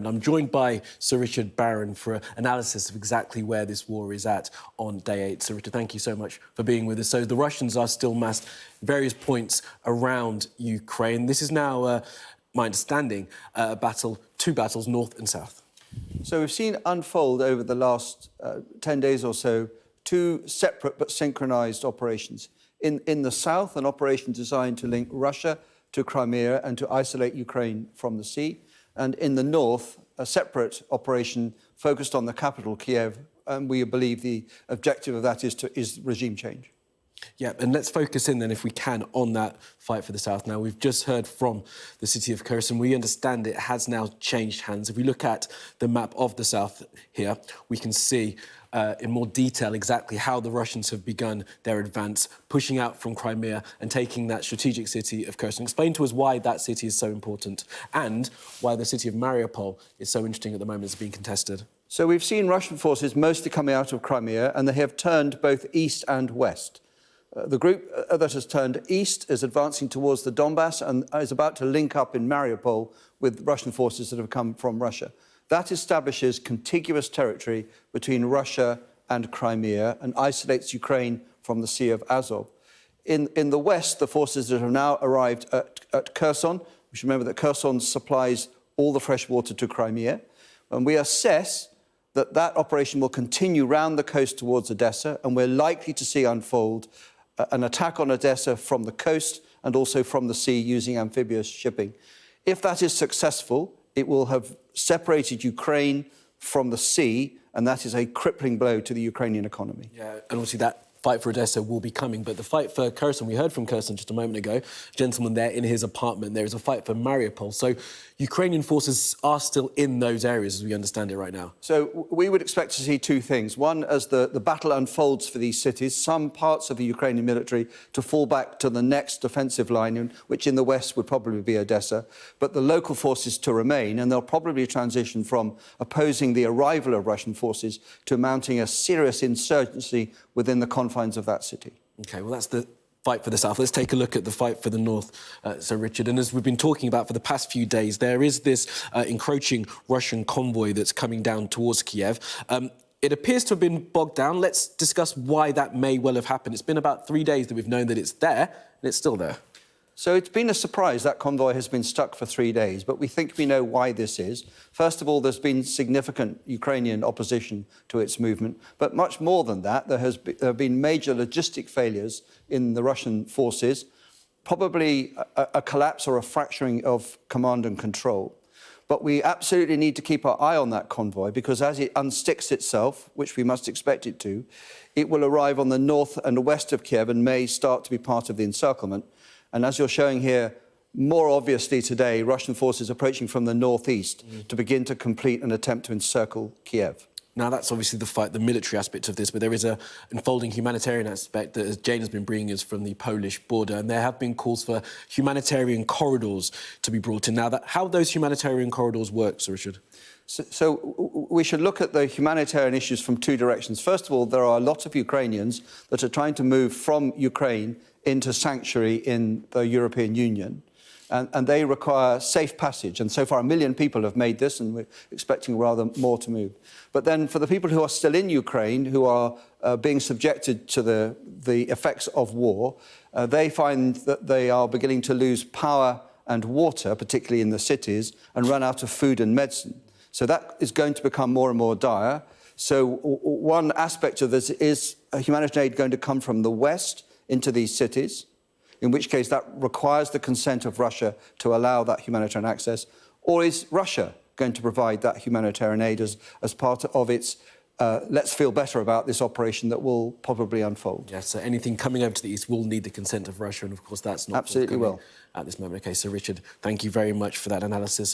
ground. I'm joined by Sir Richard Barron for an analysis of exactly where this war is at on day 8. Sir Richard, thank you so much for being with us. So the Russians are still massed various points around Ukraine. This is now, my understanding, two battles, north and south. So we've seen unfold over the last 10 days or so two separate but synchronised operations. In the south, an operation designed to link Russia to Crimea and to isolate Ukraine from the sea. And in the north, a separate operation focused on the capital, Kiev. And we believe the objective of that is regime change. Yeah, and let's focus in then, if we can, on that fight for the south. Now, we've just heard from the city of Kherson. We understand it has now changed hands. If we look at the map of the south here, we can see in more detail exactly how the Russians have begun their advance, pushing out from Crimea and taking that strategic city of Kherson. Explain to us why that city is so important and why the city of Mariupol is so interesting at the moment. It's being contested. So we've seen Russian forces mostly coming out of Crimea, and they have turned both east and west. The group that has turned east is advancing towards the Donbass and is about to link up in Mariupol with Russian forces that have come from Russia. That establishes contiguous territory between Russia and Crimea and isolates Ukraine from the Sea of Azov. In the west, the forces that have now arrived at Kherson, we should remember that Kherson supplies all the fresh water to Crimea, and we assess that that operation will continue round the coast towards Odessa, and we're likely to see unfold an attack on Odessa from the coast and also from the sea using amphibious shipping. If that is successful, it will have separated Ukraine from the sea, and that is a crippling blow to the Ukrainian economy. Yeah, and obviously that fight for Odessa will be coming, but the fight for Kherson, we heard from Kherson just a moment ago, a gentleman there in his apartment, there is a fight for Mariupol. So Ukrainian forces are still in those areas as we understand it right now. So we would expect to see two things. One, as the battle unfolds for these cities, some parts of the Ukrainian military to fall back to the next defensive line, which in the west would probably be Odessa, but the local forces to remain, and they'll probably transition from opposing the arrival of Russian forces to mounting a serious insurgency within the confines of that city. OK, well, that's the fight for the south. Let's take a look at the fight for the north, Sir Richard. And as we've been talking about for the past few days, there is this encroaching Russian convoy that's coming down towards Kiev. It appears to have been bogged down. Let's discuss why that may well have happened. It's been about 3 days that we've known that it's there, and it's still there. So it's been a surprise that convoy has been stuck for 3 days, but we think we know why this is. First of all, there's been significant Ukrainian opposition to its movement, but much more than that, there have been major logistic failures in the Russian forces, probably a collapse or a fracturing of command and control. But we absolutely need to keep our eye on that convoy because as it unsticks itself, which we must expect it to, it will arrive on the north and west of Kiev and may start to be part of the encirclement. And as you're showing here, more obviously today, Russian forces approaching from the northeast to begin to complete an attempt to encircle Kiev. Now, that's obviously the military aspect of this, but there is an unfolding humanitarian aspect that, as Jane has been bringing us from the Polish border, and there have been calls for humanitarian corridors to be brought in. Now, how those humanitarian corridors work, Sir Richard? So we should look at the humanitarian issues from two directions. First of all, there are lots of Ukrainians that are trying to move from Ukraine into sanctuary in the European Union, and they require safe passage. And so far, 1 million people have made this, and we're expecting rather more to move. But then for the people who are still in Ukraine, who are being subjected to the effects of war, they find that they are beginning to lose power and water, particularly in the cities, and run out of food and medicine. So that is going to become more and more dire. So one aspect of this is humanitarian aid going to come from the west into these cities, in which case that requires the consent of Russia to allow that humanitarian access, or is Russia going to provide that humanitarian aid as part of its let's feel better about this operation that will probably unfold? Yes, so anything coming over to the east will need the consent of Russia, and of course that's not absolutely will at this moment. OK, so Richard, thank you very much for that analysis.